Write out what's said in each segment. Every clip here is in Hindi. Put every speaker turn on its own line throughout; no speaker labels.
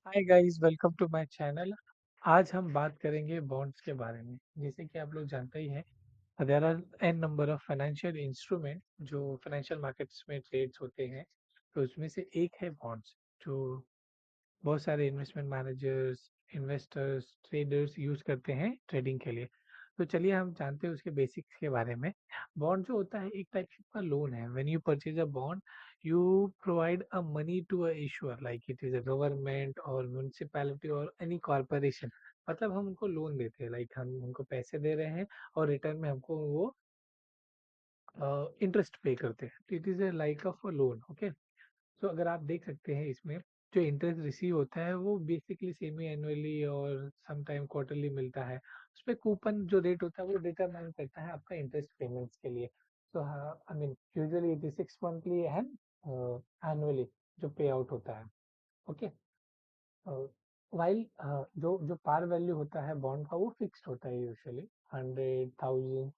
Hi guys, welcome to my channel. आज हम बात करेंगे बॉन्ड्स के बारे में। जैसे कि आप लोग जानते ही हैं, there are an number of financial instrument जो फाइनेंशियल मार्केट्स में ट्रेड्स होते हैं। तो उसमें से एक है बॉन्ड्स, जो बहुत सारे investment managers, investors, traders use करते हैं ट्रेडिंग के लिए। तो चलिए हम जानते हैं उसके बेसिक्स के बारे में। बॉन्ड जो होता है एक टाइप का लोन है। When you purchase a bond, you provide a money to a issuer, like it is a government और म्युनिसिपैलिटी और एनी कॉर्पोरेशन। मतलब हम उनको लोन देते हैं, लाइक हम उनको पैसे दे रहे हैं और रिटर्न में हमको वो इंटरेस्ट पे करते हैं। तो it is a like of a loan. Okay, तो अगर आप देख सकते हैं इसमें जो इंटरेस्ट रिसीव होता है वो बेसिकली सेमी एनुअली और सम टाइम क्वार्टरली मिलता है। उसमें कूपन जो रेट होता है वो डिटरमाइन करता है आपका इंटरेस्ट पेमेंट्स के लिए। तो आई mean usually it is 6 monthly and annually जो पे आउट होता है। ओके, वाइल जो जो पार वैल्यू होता है बॉन्ड का वो फिक्स्ड होता है यूजुअली 100,000।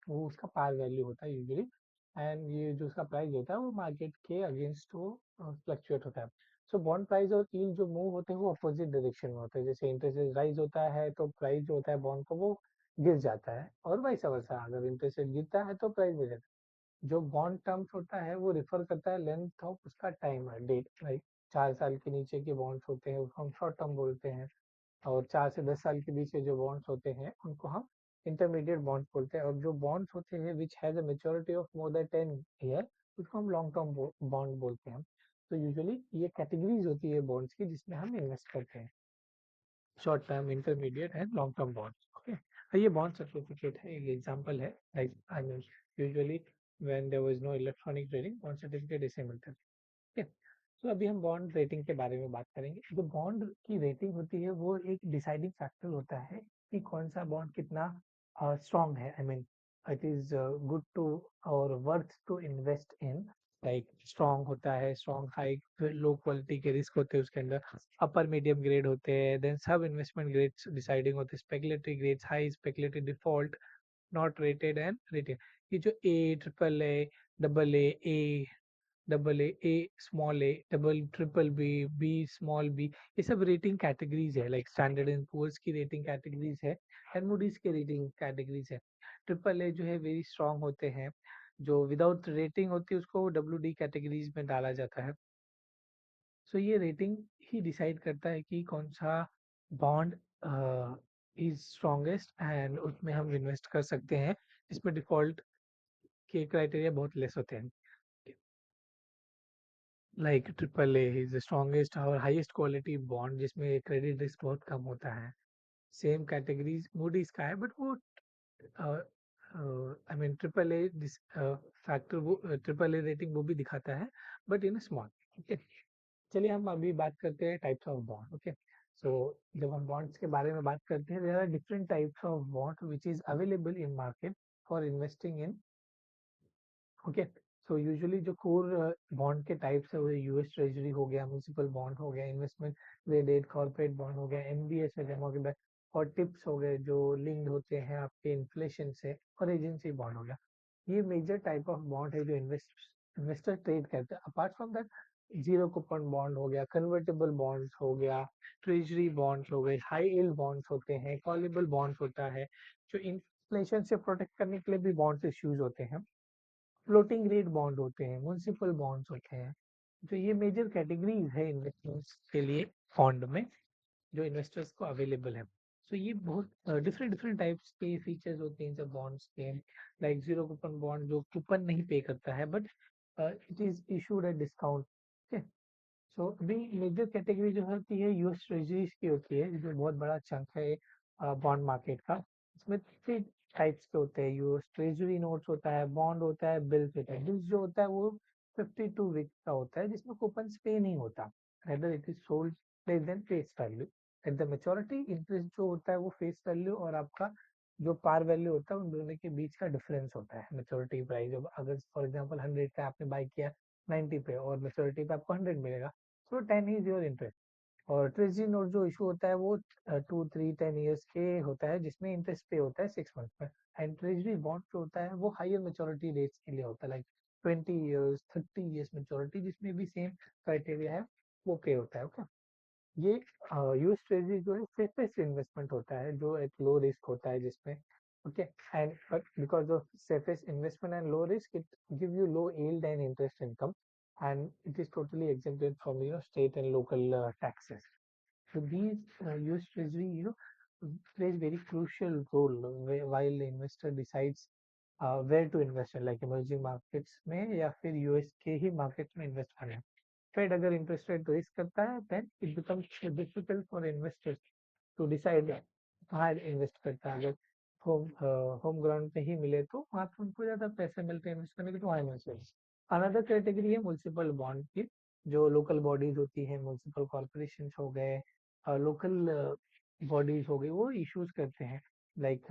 वो उसका पार वैल्यू होता है यूजुअली। एंड ये जो उसका प्राइस होता है वो मार्केट के अगेंस्ट वो फ्लक्चुएट होता है। सो बॉन्ड प्राइस और यील्ड जो मूव होते हैं वो अपोजिट डायरेक्शन में होते हैं। जैसे इंटरेस्ट रेट राइज होता है तो प्राइस जो होता है बॉन्ड का वो गिर जाता है, और वाइस वर्सा अगर इंटरेस्ट रेट गिरता है तो प्राइस गिर जाता है। जो बॉन्ड टर्म्स होता है वो रिफर करता है लेंथ ऑफ उसका टाइम है, डेट, लाइक 4 साल के नीचे के बॉन्ड्स होते हैं उसको हम शॉर्ट टर्म बोलते हैं। और 4 से 10 साल के बीच के जो बॉन्ड्स होते हैं उनको हम इंटरमीडिएट बॉन्ड्स बोलते हैं। और जो बॉन्ड्स होते हैं which has a maturity of more than 10 year, उसको हम लॉन्ग टर्म बॉन्ड बोलते हैं। तो यूजुअली ये कैटेगरीज होती है बॉन्ड्स की जिसमें हम इन्वेस्ट करते हैं, short term, intermediate and long term bonds. Okay, तो ये बॉन्ड सर्टिफिकेट है, एक एग्जांपल है। Like I mean usually when there was no electronic trading, bond certificate इसे मिलता है। ठीक है, तो अभी हम बॉन्ड रेटिंग के बारे में बात करेंगे। जो बॉन्ड की रेटिंग होती है वो एक डिसाइडिंग फैक्टर होता है कि कौन सा बॉन्ड कितना स्ट्रांग है। I mean it is good to और worth to invest in. Like strong होता है, स्ट्रांग, हाई, लो क्वालिटी के रिस्क होते हैं उसके अंदर, अपर मीडियम ग्रेड होते हैं, देन सब इन्वेस्टमेंट ग्रेड्स डिसाइडिंग होते हैं, speculatory grades, high speculatory, default, not rated and rated. ये जो A, triple A, double A, double A, small A, double, triple B, B small B, ये सब रेटिंग कैटेगरीज है। लाइक स्टैंडर्ड एंड पुअर्स की रेटिंग कैटेगरीज है एंड मूडीज की रेटिंग कैटेगरीज है। ट्रिपल ए जो है वेरी स्ट्रांग होते हैं। जो विदाउट रेटिंग होती है उसको डब्ल्यू डी कैटेगरीज में डाला जाता है। सो ये रेटिंग ही डिसाइड करता है कि कौन सा बॉन्ड इज स्ट्रॉन्गेस्ट एंड उसमें हम इन्वेस्ट कर सकते हैं। इसमें डिफॉल्ट के क्राइटेरिया बहुत लेस होते हैं। Like triple A is the strongest और हाईएस्ट क्वालिटी बॉन्ड जिसमें क्रेडिट रिस्क बहुत कम होता है। सेम कैटेगरीज मूडीज का है, बट वो I mean triple A factor, वो ट्रिपल ए रेटिंग वो भी दिखाता है, बट इन स्मॉल। ओके, चलिए हम अभी बात करते हैं types of bond. Okay, so जब हम बॉन्ड्स के बारे में बात करते हैं, there are different types of bond which is available in market for investing in. Okay, so usually जो कोर बॉन्ड के टाइप्स है वो यूएस ट्रेजरी हो गया, म्यूनिसिपल बॉन्ड हो गया, इन्वेस्टमेंट ग्रेडेड कॉर्पोरेट बॉन्ड हो गया, एमबीएस है, जमा, और टिप्स हो गए जो लिंक्ड होते हैं आपके इन्फ्लेशन से, और एजेंसी बॉन्ड हो गया। ये मेजर टाइप ऑफ बॉन्ड है जो इन्वेस्टर ट्रेड करते हैं। Apart from that, zero coupon bond हो गया, कन्वर्टेबल बॉन्ड्स हो गया, ट्रेजरी बॉन्ड्स हो गए, हाई यील्ड बॉन्ड्स होते हैं, कॉलेबल बॉन्ड्स होता है। जो इन्फ्लेशन से प्रोटेक्ट करने के लिए भी बॉन्ड्स इश्यूज होते हैं। फ्लोटिंग रेट बॉन्ड होते हैं, म्युनिसिपल बॉन्ड्स होते हैं। तो ये मेजर कैटेगरीज है इन्वेस्टमेंट्स के लिए बॉन्ड में, जो इन्वेस्टर्स को अवेलेबल है। सो ये बहुत डिफरेंट डिफरेंट टाइप्स के फीचर्स होते हैं जब बॉन्ड्स के। लाइक जीरो कूपन बॉन्ड जो कूपन नहीं पे करता है, but it is issued at discount. Okay, so अभी मेजर कैटेगरी जो होती है यूएस ट्रेजरीज की होती है, जो बहुत बड़ा चंक है बॉन्ड मार्केट का। इसमें 3 टाइप्स के होते हैं, यूएस ट्रेजरी नोट्स होता है, बॉन्ड होता है, बिल्स होता है। बिल्स जो होता है वो 52 वीक का होता है जिसमें कूपन पे नहीं होता, rather it is sold less than face value. At the maturity, interest जो होता है वो फेस वैल्यू और आपका जो पार वैल्यू होता है उन दोनों के बीच का डिफरेंस होता है। मेच्योरिटी प्राइस, अगर फॉर एग्जांपल 100 का आपने बाई किया 90 पे और मेच्योरिटी पे आपको 100 मिलेगा, तो 10 इज योर इंटरेस्ट। और ट्रेजरी नोट जो इशू होता है वो 2, 3, 10 ईयर्स के होता है जिसमें इंटरेस्ट पे होता है 6 मंथ में। एंड ट्रेजरी बॉन्ड जो होता है वो हायर मेच्योरिटी रेट्स के लिए होता है, लाइक 20 ईयर्स, 30 ईयर्स मेच्योरिटी, जिसमें भी सेम क्राइटेरिया है, वो पे होता है। ओके, ये यूएस ट्रेजरी जो है सेफेस्ट इन्वेस्टमेंट होता है, जो एक लो रिस्क होता है जिसमें, okay, and but because of safest investment and low risk it give you low yield and interest income, and it is totally exempted from state and local taxes. So these US Treasury, plays very crucial role while the investor decides where to invest in, like emerging markets में या फिर यूएस के ही मार्केट में इन्वेस्ट करना है. फेड अगर इंटरेस्ट रेट रेज करता है then it becomes difficult for investors to decide कहाँ इन्वेस्ट करता है. अगर होम होम ग्राउंड पे ही मिले तो वहाँ पे उनको ज्यादा पैसे मिलते हैं इन्वेस्ट करने के, तो वहाँ इन्वेस्ट करें. अनदर कैटेगरी है म्युनिसिपल बॉन्ड की, जो लोकल बॉडीज होती है, म्युनिसिपल कॉर्पोरेशन हो गए, लोकल बॉडीज हो गई, वो इश्यूज करते हैं, लाइक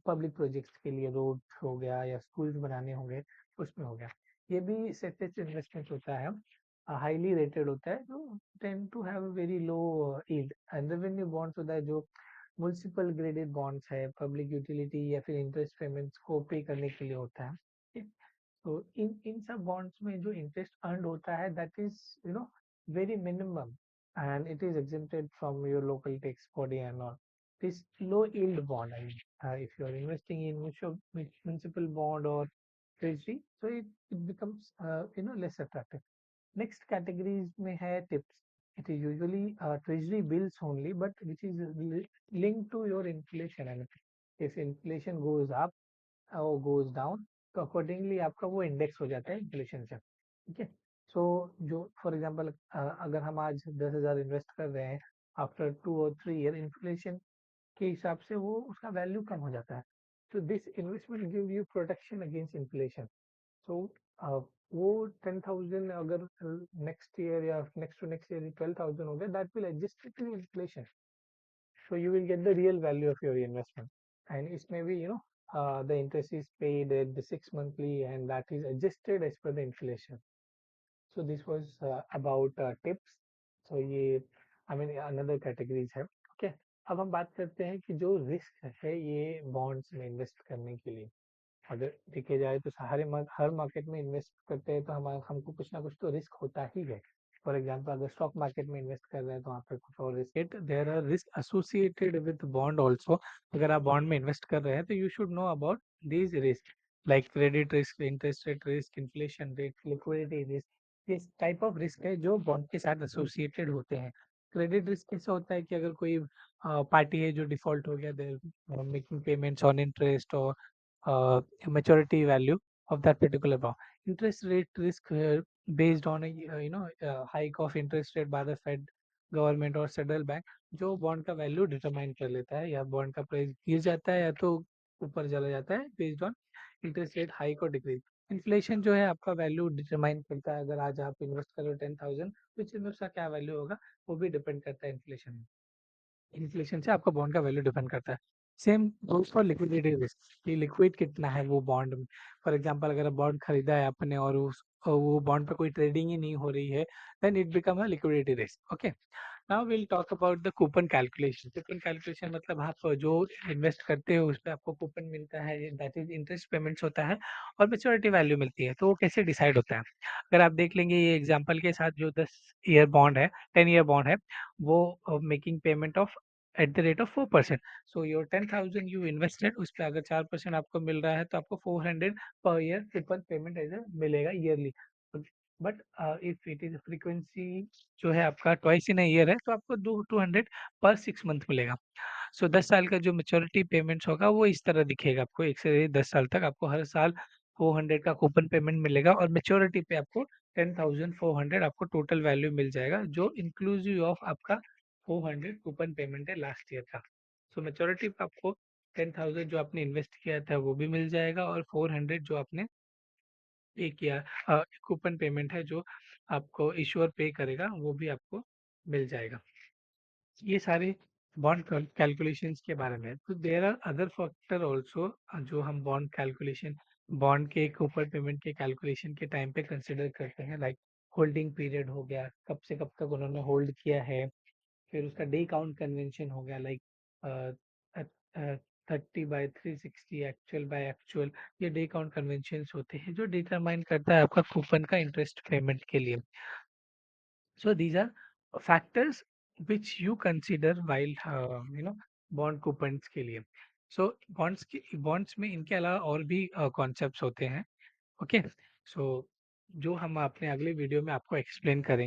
पब्लिक प्रोजेक्ट्स के लिए रोड हो गया या स्कूल्स बनाने होंगे, उसमें हो गया. ये भी सेफेस्ट इन्वेस्टमेंट होता है, हाईली रेटेड होता है, जो tend to have very low yield. And revenue bonds होता है जो म्युनिसिपल ग्रेडेड बॉन्ड्स है, पब्लिक यूटिलिटी या फिर इंटरेस्ट पेमेंट्स को पे करने के लिए होता है. तो इन सब बॉन्ड्स में जो इंटरेस्ट अर्न होता है that is very minimum, and it is exempted from your local tax body and all. This low yield bond, I mean, if you are investing in municipal bond or treasury, so it becomes less attractive. Next categories में है tips. It is usually treasury bills only, but which is linked to your inflation. And if inflation goes up or goes down, तो अकॉर्डिंगली आपका वो इंडेक्स हो जाता है इन्फ्लेशन से. ठीक है. सो जो फॉर एग्जांपल अगर हम आज 10,000 इन्वेस्ट कर रहे हैं, आफ्टर 2 और 3 ईयर इन्फ्लेशन के हिसाब से वो उसका वैल्यू कम हो जाता है. तो this investment give you protection against inflation. So वो 10,000 अगर नेक्स्ट ईयर या नेक्स्ट टू नेक्स्ट ईयर 12,000 हो गया, that will adjust to inflation. So you will get the real value of your investment. And it may be, the interest is paid at the 6 monthly and that is adjusted as per the inflation. So this was about tips. So ये I mean another categories है. Okay. अब हम बात करते हैं कि जो रिस्क है ये बॉन्ड्स में इन्वेस्ट करने के लिए, अगर देखे जाए तो हर मार्केट में इन्वेस्ट करते हैं तो हमको कुछ ना कुछ तो रिस्क होता ही है. फॉर एग्जांपल अगर स्टॉक मार्केट में इन्वेस्ट कर रहे हैं तो वहाँ पर कुछ और risk, it there are risk associated with bond also. अगर आप बॉन्ड में इन्वेस्ट कर रहे हैं तो you should know about these risk, like credit risk, interest rate risk, inflation risk, liquidity risk. This type of risk है जो बॉन्ड के साथ एसोसिएटेड होते हैं. क्रेडिट रिस्क कैसे होता है कि अगर कोई पार्टी है जो डिफॉल्ट हो गया, their making payments on interest और maturity value of that particular bond. Interest rate risk based on a hike of interest rate by the Fed, government और सेंट्रल बैंक, जो बॉन्ड का वैल्यू डिटरमाइन कर लेता है, या बॉन्ड का प्राइस गिर जाता है या तो ऊपर चला जाता है based on interest rate hike और डिक्रीज. इन्फ्लेशन जो है आपका वैल्यू डिटरमाइन करता है. अगर आज आप इन्वेस्ट करो 10,000, विच में उसका क्या वैल्यू होगा वो भी डिपेंड करता है इन्फ्लेशन. इन्फ्लेशन से आपका बॉन्ड का वैल्यू डिपेंड करता है. Same goes for liquidity risk, कि लिक्विड कितना है वो बॉन्ड में. फॉर एग्जांपल अगर बॉन्ड खरीदा है आपने और वो बॉन्ड पे कोई ट्रेडिंग ही नहीं हो रही है, then it become a liquidity risk. Okay. Now will talk about the coupon calculation. Coupon calculation मतलब आप जो इन्वेस्ट करते हो उस पर आपको कूपन मिलता है, दैट इज इंटरेस्ट पेमेंट्स होता है, और मेच्योरिटी वैल्यू मिलती है. तो वो कैसे डिसाइड होता है, अगर आप देख लेंगे ये एग्जांपल के साथ, जो 10 ईयर बॉन्ड है, 10 ईयर बॉन्ड है, वो making payment of at the rate of 4%. So your 10,000 you invested, उस पर अगर 4% आपको मिल रहा है तो आपको 400 पर ईयर कूपन पेमेंट एज मिलेगा yearly. But if it is frequency जो है आपका ट्वाइस इन ईयर है, तो आपको 200 पर 6 मंथ मिलेगा. सो 10 साल का जो मेच्योरिटी पेमेंट्स होगा वो इस तरह दिखेगा. आपको 1 से 10 साल तक आपको हर साल 400 का कूपन पेमेंट मिलेगा, और मेच्योरिटी पे आपको 10,400 आपको टोटल वैल्यू मिल जाएगा, जो इंक्लूसिव ऑफ आपका 400 कूपन पेमेंट है लास्ट ईयर का. सो मेच्योरिटी पे आपको 10,000 जो आपने इन्वेस्ट किया था वो भी मिल जाएगा, और 400 जो आपने पे किया कूपन पेमेंट है जो आपको इश्योर पे करेगा वो भी आपको मिल जाएगा. ये सारे बॉन्ड कैलकुलेशंस के बारे में. तो there are other factor also जो हम बॉन्ड के कूपन पेमेंट के कैलकुलेशन के टाइम पे कंसिडर करते हैं, लाइक होल्डिंग पीरियड हो गया, कब से कब तक उन्होंने होल्ड किया है. फिर उसका डे काउंट कन्वेंशन हो गया, लाइक 30/360, एक्चुअल बाय एक्चुअल. ये डे काउंट कन्वेंशन होते हैं जो डिटरमाइन करता है आपका कूपन का इंटरेस्ट पेमेंट के लिए. So these are factors which you consider while bond coupons के लिए। सो बॉन्ड्स में इनके अलावा और भी कॉन्सेप्ट्स होते हैं। ओके, सो जो हम अपने अगले वीडियो में आपको एक्सप्लेन करेंगे।